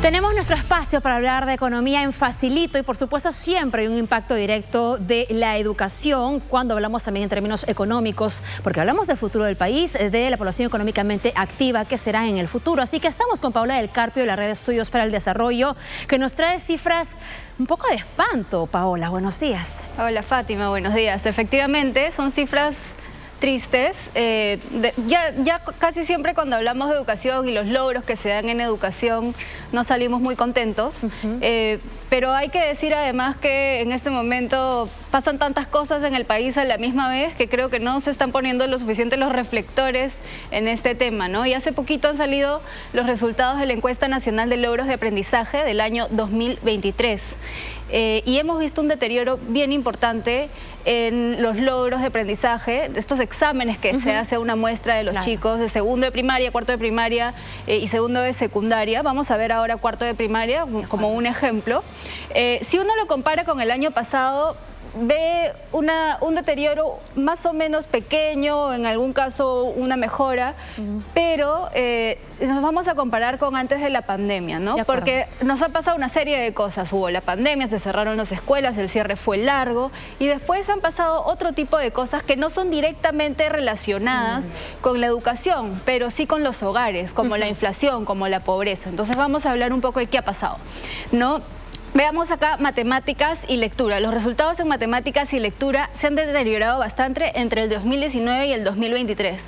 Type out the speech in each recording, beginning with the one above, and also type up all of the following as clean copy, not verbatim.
Tenemos nuestro espacio para hablar de economía en Facilito y por supuesto siempre hay un impacto directo de la educación cuando hablamos también en términos económicos, porque hablamos del futuro del país, de la población económicamente activa que será en el futuro. Así que estamos con Paola del Carpio de la Red de Estudios para el Desarrollo, que nos trae cifras un poco de espanto. Paola, buenos días. Hola Fátima, buenos días. Efectivamente, son cifras tristes. Ya casi siempre cuando hablamos de educación y los logros que se dan en educación no salimos muy contentos, pero hay que decir además que en este momento pasan tantas cosas en el país a la misma vez que creo que no se están poniendo lo suficiente los reflectores en este tema, ¿no? Y hace poquito han salido los resultados de la Encuesta Nacional de Logros de Aprendizaje del año 2023. Y hemos visto un deterioro bien importante en los logros de aprendizaje, estos exámenes que se hace a una muestra de los chicos de segundo de primaria, cuarto de primaria y segundo de secundaria. Vamos a ver ahora cuarto de primaria como un ejemplo. Si uno lo compara con el año pasado, ve un deterioro más o menos pequeño, en algún caso una mejora, pero nos vamos a comparar con antes de la pandemia, ¿no? Porque nos ha pasado una serie de cosas. Hubo la pandemia, se cerraron las escuelas, el cierre fue largo y después han pasado otro tipo de cosas que no son directamente relacionadas con la educación, pero sí con los hogares, como la inflación, como la pobreza. Entonces vamos a hablar un poco de qué ha pasado, ¿no? Veamos acá matemáticas y lectura. Los resultados en matemáticas y lectura se han deteriorado bastante entre el 2019 y el 2023.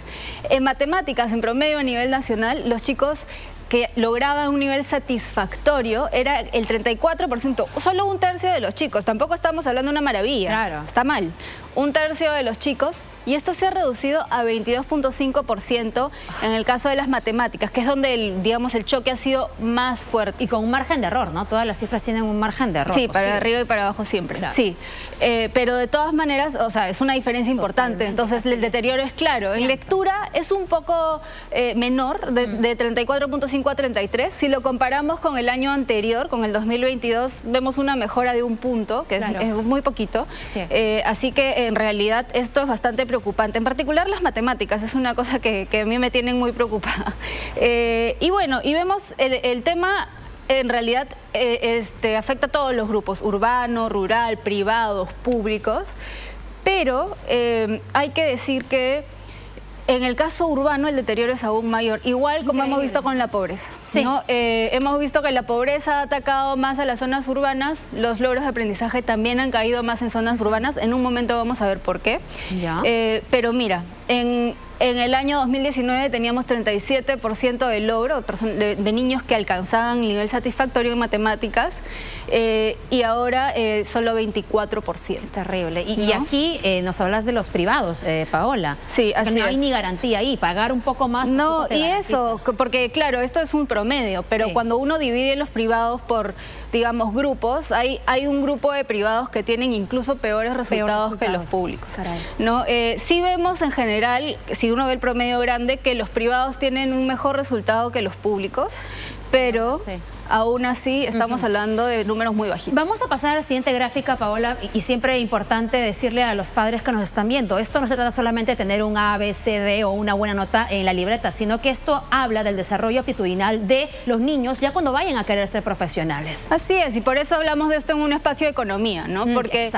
En matemáticas, en promedio a nivel nacional, los chicos que lograban un nivel satisfactorio era el 34%, solo un tercio de los chicos. Tampoco estamos hablando de una maravilla, está mal. Un tercio de los chicos. Y esto se ha reducido a 22.5% en el caso de las matemáticas, que es donde, digamos, el choque ha sido más fuerte. Y con un margen de error, ¿no? Todas las cifras tienen un margen de error. Sí, para arriba y para abajo siempre. Claro. Sí, pero de todas maneras, o sea, es una diferencia importante. Entonces, el deterioro es claro. En lectura es un poco menor, de 34.5 a 33. Si lo comparamos con el año anterior, con el 2022, vemos una mejora de un punto, que es muy poquito. Sí. Así que, en realidad, esto es bastante preocupante. En particular las matemáticas, es una cosa que a mí me tienen muy preocupada. Y bueno, y vemos el tema en realidad afecta a todos los grupos, urbano, rural, privados, públicos, pero hay que decir que en el caso urbano el deterioro es aún mayor, igual como hemos visto con la pobreza, ¿no? Hemos visto que la pobreza ha atacado más a las zonas urbanas, los logros de aprendizaje también han caído más en zonas urbanas, en un momento vamos a ver por qué. Pero mira, en el año 2019 teníamos 37% de logro de niños que alcanzaban nivel satisfactorio en matemáticas y ahora solo 24%. Terrible. Y aquí nos hablas de los privados, Paola. Sí, así no hay ni garantía ahí, pagar un poco más. No, y eso, porque claro, esto es un promedio, pero cuando uno divide los privados por, digamos, grupos, hay un grupo de privados que tienen incluso peores resultados que los públicos, ¿no? Sí vemos en general, si uno ve el promedio grande, que los privados tienen un mejor resultado que los públicos, pero aún así estamos hablando de números muy bajitos. Vamos a pasar a la siguiente gráfica, Paola, y siempre es importante decirle a los padres que nos están viendo, esto no se trata solamente de tener un A, B, C, D o una buena nota en la libreta, sino que esto habla del desarrollo aptitudinal de los niños ya cuando vayan a querer ser profesionales. Así es, y por eso hablamos de esto en un espacio de economía, ¿no? Porque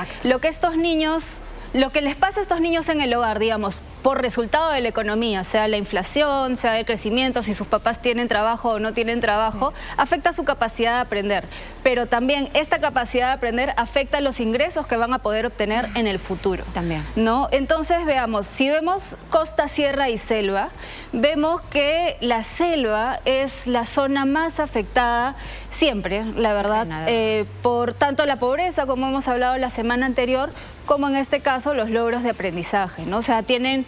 lo que les pasa a estos niños en el hogar, digamos, por resultado de la economía, sea la inflación, sea el crecimiento, si sus papás tienen trabajo o no tienen trabajo, afecta su capacidad de aprender. Pero también esta capacidad de aprender afecta los ingresos que van a poder obtener en el futuro. También. ¿No? Entonces, veamos, si vemos costa, sierra y selva, vemos que la selva es la zona más afectada siempre, la verdad, por tanto la pobreza, como hemos hablado la semana anterior, como en este caso los logros de aprendizaje, ¿no? O sea, tienen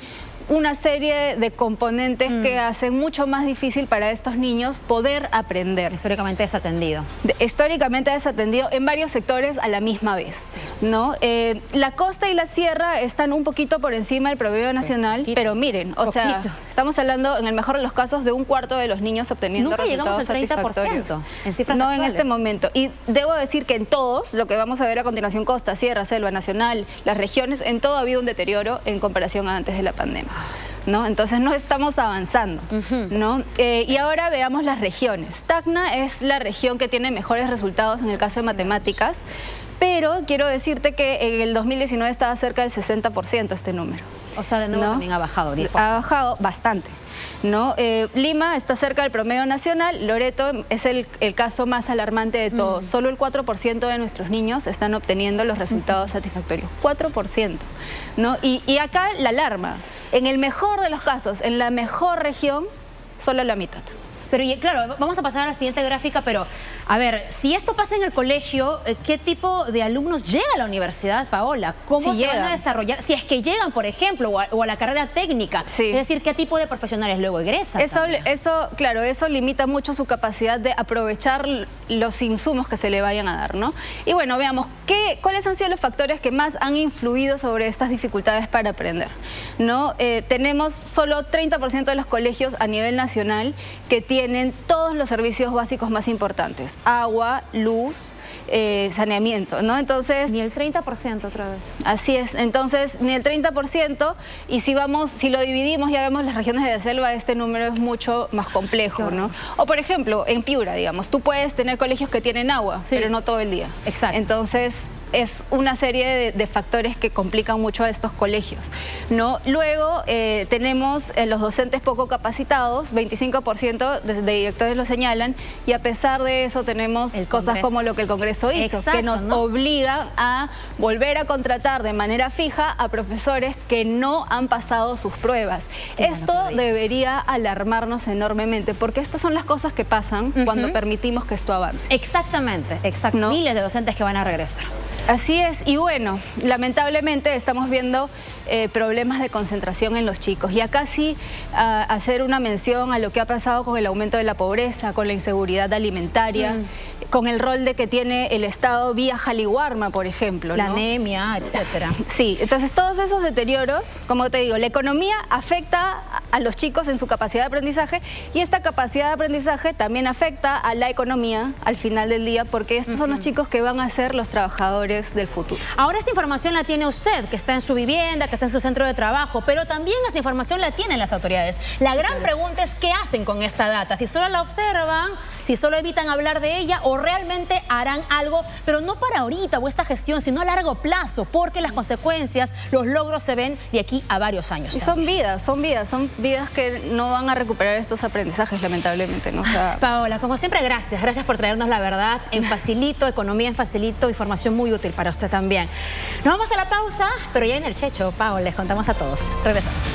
una serie de componentes que hacen mucho más difícil para estos niños poder aprender. Históricamente desatendido. Históricamente desatendido en varios sectores a la misma vez, ¿no? La costa y la sierra están un poquito por encima del promedio nacional, pero miren, o sea, estamos hablando en el mejor de los casos de un cuarto de los niños obteniendo resultados satisfactorios. Nunca llegamos al 30% en cifras no actuales. En este momento. Y debo decir que en todos, lo que vamos a ver a continuación, costa, sierra, selva, nacional, las regiones, en todo ha habido un deterioro en comparación a antes de la pandemia. ¿no? Entonces no estamos avanzando, ¿no? Y ahora veamos las regiones. Tacna es la región que tiene mejores resultados en el caso de matemáticas, pero quiero decirte que en el 2019 estaba cerca del 60% este número. O sea, de nuevo, ¿no? También ha bajado 10%. Ha bajado bastante, ¿no? Lima está cerca del promedio nacional. Loreto es el caso más alarmante de todos. Solo el 4% de nuestros niños están obteniendo los resultados satisfactorios. 4%, ¿no? Y acá la alarma. En el mejor de los casos, en la mejor región, solo la mitad. Pero claro, vamos a pasar a la siguiente gráfica, pero a ver, si esto pasa en el colegio, ¿qué tipo de alumnos llega a la universidad, Paola? ¿Cómo se van a desarrollar? Si es que llegan, por ejemplo, o a la carrera técnica. Sí. Es decir, ¿qué tipo de profesionales luego egresan? Claro, eso limita mucho su capacidad de aprovechar los insumos que se le vayan a dar, ¿no? Y bueno, veamos, ¿cuáles han sido los factores que más han influido sobre estas dificultades para aprender? ¿No? Tenemos solo 30% de los colegios a nivel nacional que tienen todos los servicios básicos más importantes: agua, luz, saneamiento, ¿no? Entonces... Ni el 30% otra vez. Así es, entonces ni el 30%, y si lo dividimos, ya vemos las regiones de la selva, este número es mucho más complejo, ¿no? O por ejemplo, en Piura, digamos, tú puedes tener colegios que tienen agua, pero no todo el día. Exacto. Entonces es una serie de factores que complican mucho a estos colegios, ¿no? Luego tenemos los docentes poco capacitados, 25% de directores lo señalan, y a pesar de eso tenemos cosas como lo que el Congreso hizo, que nos obliga a volver a contratar de manera fija a profesores que no han pasado sus pruebas. Esto debería alarmarnos enormemente, porque estas son las cosas que pasan cuando permitimos que esto avance. Exactamente, exacto. ¿No? Miles de docentes que van a regresar. Así es, y bueno, lamentablemente estamos viendo problemas de concentración en los chicos. Y acá sí hacer una mención a lo que ha pasado con el aumento de la pobreza, con la inseguridad alimentaria, con el rol que tiene el Estado vía Jaliwarma, por ejemplo, la anemia, etcétera. Sí, entonces todos esos deterioros, como te digo, la economía afecta a los chicos en su capacidad de aprendizaje, y esta capacidad de aprendizaje también afecta a la economía al final del día, porque estos son los chicos que van a ser los trabajadores del futuro. Ahora esta información la tiene usted, que está en su vivienda, que está en su centro de trabajo, pero también esta información la tienen las autoridades. La gran pregunta es ¿qué hacen con esta data? Si solo la observan, si solo evitan hablar de ella, o realmente harán algo, pero no para ahorita o esta gestión, sino a largo plazo, porque las consecuencias, los logros se ven de aquí a varios años. Y son vidas que no van a recuperar estos aprendizajes, lamentablemente, ¿no? O sea... Paola, como siempre, gracias por traernos la verdad en Facilito, economía en Facilito, información muy útil para usted también. Nos vamos a la pausa, pero ya viene el Checho, Paola, les contamos a todos. Regresamos.